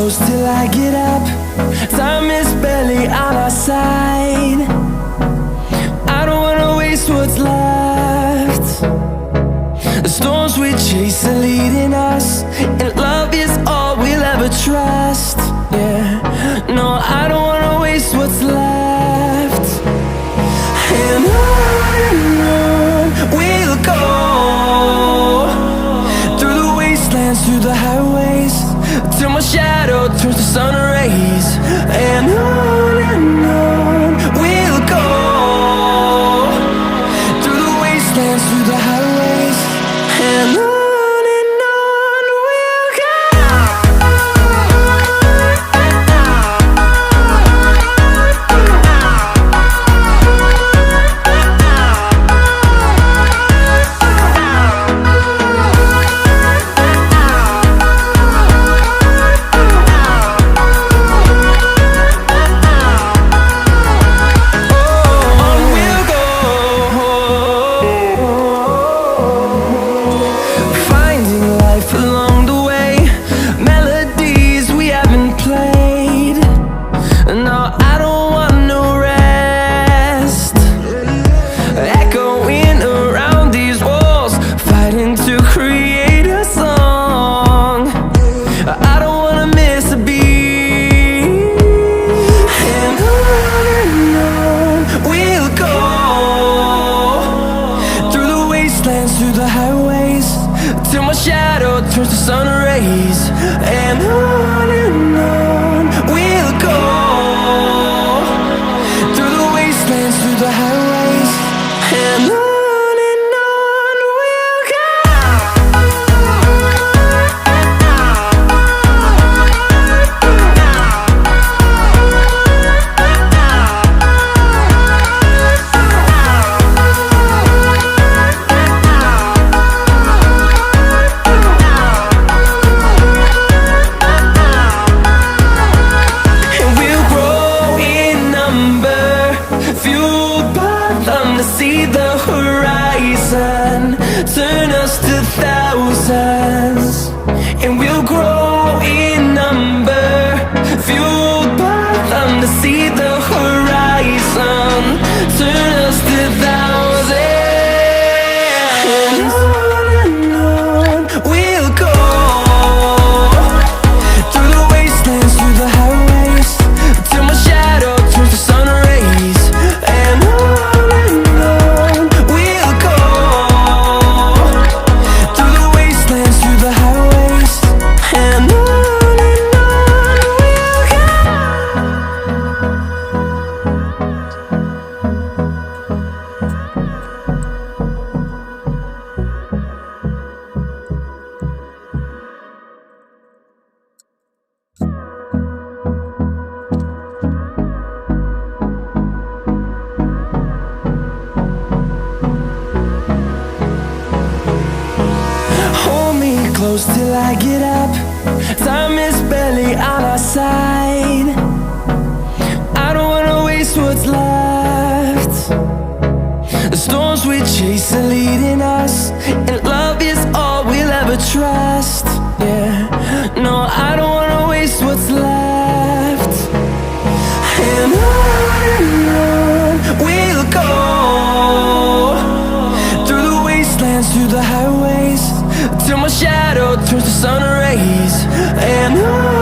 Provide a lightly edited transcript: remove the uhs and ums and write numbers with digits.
close till I get up. Time is barely on our side. I don't wanna waste what's left. The storms we chase are leading us, and love is all we'll ever trust. Yeah, no, I don't wanna waste what's left. And on we'll go, through the wastelands, through the highways, till my shadow turns to sun rays. And on we'll go, through the wastelands, through the highways, and on we'll go. Through the highways, till my shadow turns to sun rays. And on we'll go, through the wastelands, through the highways, and on we'll go. See the horizon turn us to thousands, and we'll grow in number, fueled by them. To see the horizon turn us to thousands, and on we'll go, through the wastelands, through the highways, till my shadow turns to sun rays. And close till I get up. Time is barely on our side. I don't wanna waste what's left. The storms we chase are leading us, and love is all we'll ever trust. Yeah, no, I don't wanna waste what's left. And on we'll go, through the wastelands, through the highways, till my shadow turns to sun rays. And on